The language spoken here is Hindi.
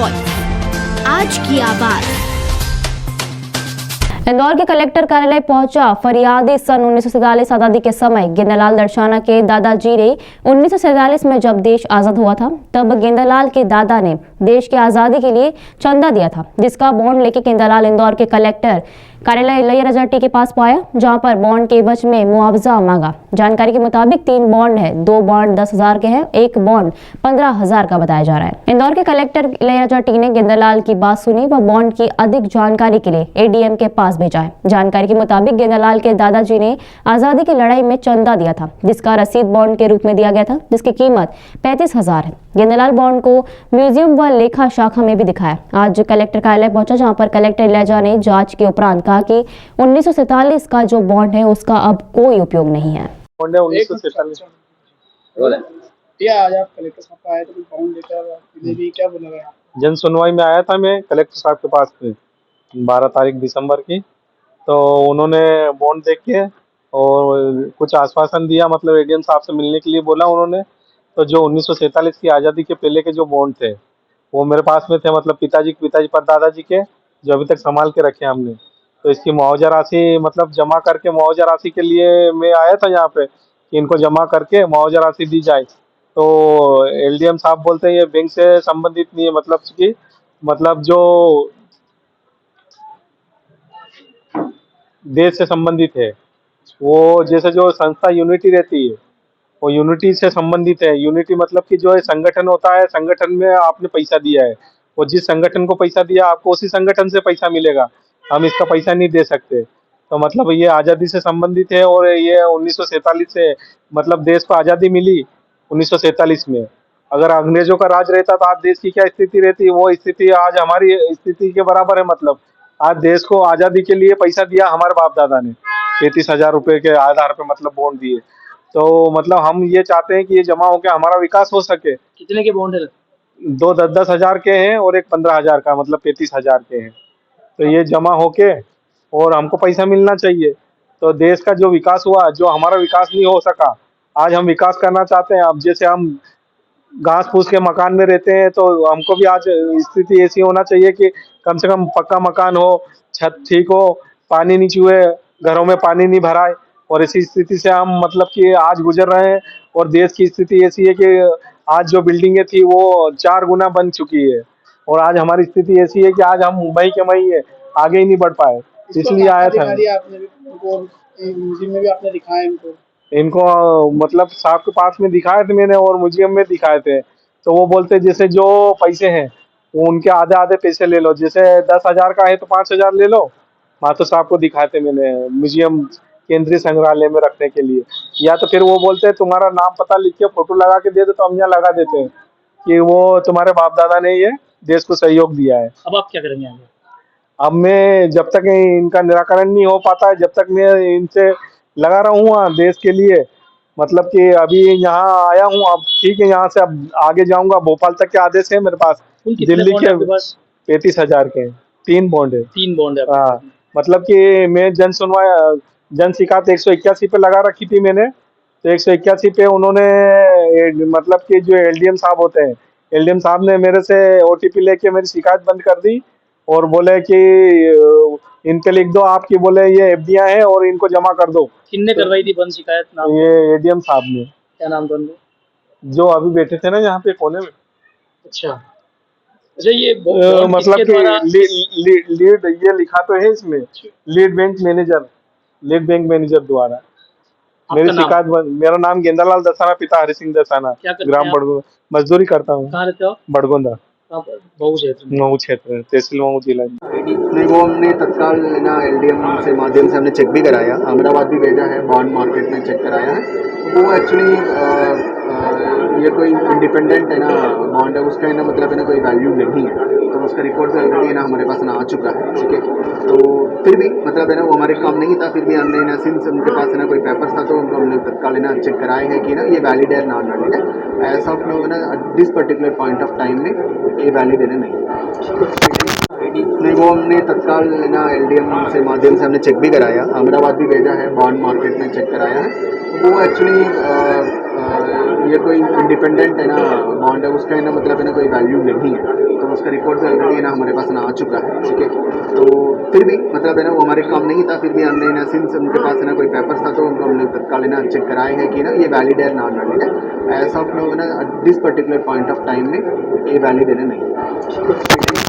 वॉइस, आज की आवाज। इंदौर के कलेक्टर कार्यालय पहुंचा फरियादी सन 1947 आजादी के समय गेंदालाल दर्शाना के दादाजी ने 1947 में जब देश आजाद हुआ था तब गेंदालाल के दादा ने देश की आजादी के लिए चंदा दिया था, जिसका बॉन्ड लेके गेंदालाल इंदौर के कलेक्टर कार्यालय इलैया जट्टी के पास पहुंचा, जहां पर बॉन्ड के एवज में मुआवजा मांगा। जानकारी के मुताबिक 3 बॉन्ड है, 2 बॉन्ड 10,000 के हैं, 1 बॉन्ड 15,000 का बताया जा रहा है। इंदौर के कलेक्टर इलैया जट्टी ने गेंदालाल की बात सुनी व बॉन्ड की अधिक जानकारी के लिए एडीएम के पास भेजा है। जानकारी के मुताबिक गेंदालाल के दादाजी ने आजादी की लड़ाई में चंदा दिया था, जिसका रसीद बॉन्ड के रूप में दिया गया था, जिसकी कीमत 35,000 है। गेंदालाल बॉन्ड को म्यूजियम व लेखा शाखा में भी दिखाया। आज कलेक्टर कार्यालय पहुंचा, जहां पर कलेक्टर इलैया ने जांच के उपरांत कहा कि 1947 का जो बॉन्ड है उसका अब कोई उपयोग नहीं है। बॉन्ड है 1947। आज आप कलेक्टर साहब का आए तो बॉन्ड लेकर क्या बोला गया? जन सुनवाई में आया था मैं कलेक्टर साहब के पास में 12 तारीख दिसंबर की, तो उन्होंने बॉन्ड देख के और कुछ आश्वासन दिया, मतलब एडीएम साहब से मिलने के लिए बोला उन्होंने। तो जो 1947 की आज़ादी के पहले के जो बॉन्ड थे वो मेरे पास में थे, मतलब पिताजी पर दादाजी के, जो अभी तक संभाल के रखे हमने। तो इसकी मुआवजा राशि मतलब जमा करके मुआवजा राशि के लिए मैं आया था यहाँ पे कि इनको जमा करके मुआवजा राशि दी जाए। तो एलडीएम साहब बोलते हैं ये बैंक से संबंधित नहीं है, मतलब कि मतलब जो देश से संबंधित है, वो जैसे जो संस्था यूनिटी रहती है वो यूनिटी से संबंधित है। यूनिटी मतलब कि जो संगठन होता है, संगठन में आपने पैसा दिया है, वो जिस संगठन को पैसा दिया आपको उसी संगठन से पैसा मिलेगा, हम इसका पैसा नहीं दे सकते। तो मतलब ये आज़ादी से संबंधित है और ये 1947 से, मतलब देश को आज़ादी मिली 1947 में। अगर अंग्रेजों का राज रहता तो आज देश की क्या स्थिति रहती, वो स्थिति आज हमारी स्थिति के बराबर है। मतलब आज देश को आज़ादी के लिए पैसा दिया हमारे बाप दादा ने, 35,000 रुपये के आधार पे मतलब बॉन्ड दिए। तो मतलब हम ये चाहते हैं कि ये जमा होकर हमारा विकास हो सके। कितने के बॉन्ड है? 2 10,000 के हैं और एक 15,000 का, मतलब 35,000 के हैं। तो ये जमा होके और हमको पैसा मिलना चाहिए। तो देश का जो विकास हुआ, जो हमारा विकास नहीं हो सका, आज हम विकास करना चाहते हैं। अब जैसे हम घास फूस के मकान में रहते हैं तो हमको भी आज स्थिति ऐसी होना चाहिए कि कम से कम पक्का मकान हो, छत ठीक हो, पानी नहीं चूहे, घरों में पानी नहीं भराए। और इसी स्थिति से हम मतलब कि आज गुजर रहे हैं। और देश की स्थिति ऐसी है कि आज जो बिल्डिंगें थी वो 4 गुना बन चुकी है। और आज हमारी स्थिति ऐसी है कि आज हम मई के मई है, आगे ही नहीं बढ़ पाए, इसलिए आया था। म्यूजियम में भी आपने दिखाया इनको मतलब साहब के पास में दिखाए थे मैंने और म्यूजियम में दिखाए थे। तो वो बोलते जैसे जो पैसे हैं वो उनके आधे आधे पैसे ले लो, जैसे 10,000 का है तो 5,000 ले लो। मातो साहब को दिखाए थे मैंने म्यूजियम केंद्रीय संग्रहालय में रखने के लिए। या तो फिर वो बोलते हैं तुम्हारा नाम पता लिख के फोटो लगा के दे दो, तो हम यहाँ लगा देते हैं कि वो तुम्हारे बाप दादा ने ये देश को सहयोग दिया है। अब आप क्या करेंगे आगे? अब मैं जब तक इनका निराकरण नहीं हो पाता है, जब तक मैं इनसे लगा रहूँगा देश के लिए। मतलब कि अभी यहाँ आया हूँ, अब ठीक है, यहाँ से अब आगे जाऊंगा। भोपाल तक के आदेश है मेरे पास, दिल्ली के 35,000 के 3 बॉन्ड है। 3 बॉन्ड है। हाँ, मतलब कि मैं जन शिकायत 181 पे लगा रखी थी मैंने। तो 181 पे उन्होंने मतलब कि जो एलडीएम साहब होते हैं, एलडीएम साहब ने मेरे से ओटीपी लेके मेरी शिकायत बंद कर दी और बोले कि इन पे लिख दो आपकी, बोले ये एफडीआई है और इनको जमा कर दो। किसने करवाई थी बंद शिकायत? नाम ये एडीएम साहब ने। क्या नाम था उनका? जो अभी बैठे थे ना यहाँ पे कोने में। अच्छा, ये मतलब कि लीड ये लिखा तो है इसमें, लीड बैंक मैनेजर द्वारा मेरी शिकायत। मेरा नाम गेंदालाल दसाना, पिता हरि सिंह दसाना, ग्राम बड़गोंदा। मजदूरी करता हूँ। कहाँ रहते हो? बड़गोंदा, मऊ क्षेत्र, तहसील मऊ जिला। नहीं, वो हमने तत्काल ना एलडीएम से माध्यम से हमने चेक भी कराया, अहमदाबाद भी भेजा है, बॉन्ड मार्केट में चेक कराया है। वो एक्चुअली ये कोई इंडिपेंडेंट है ना बॉन्ड है, उसका है ना मतलब है ना कोई वैल्यू नहीं है। तो उसका रिकॉर्ड ऑलरेडी है ना हमारे पास ना आ चुका है, ठीक है। तो फिर भी मतलब है ना वो हमारे काम नहीं था, फिर भी हमने ना सिंस उनके पास है ना कोई पेपर्स था तो उनको हमने तत्काल है ना चेक कराए हैं कि ना ये वैलिड है नॉन वैलिड है। ऐसा ऑफ नो ना this particular point of time में ये वैलिड है नहीं। लगी? नहीं, वो हमने तत्काल ना एलडीएम से माध्यम से हमने चेक भी कराया, अहमदाबाद भी भेजा है, बॉन्ड मार्केट में चेक कराया है। वो एक्चुअली ये कोई इंडिपेंडेंट है ना बॉन्ड है, उसका है ना मतलब है ना कोई वैल्यू नहीं है, तो उसका रिपोर्ट ऑलरेडी है ना हमारे पास ना आ चुका है। ठीक है, तो फिर भी मतलब है ना वो हमारे काम नहीं था, फिर भी हमने ना सिंस उनके पास है ना कोई पेपर्स था तो उनको हमने तत्काल है ना चेक कराए हैं कि ना ये वैलिड है नॉन वैलिड है। ऐसा आप लोग ना this particular point of time में ये वैलिड है ना नहीं है।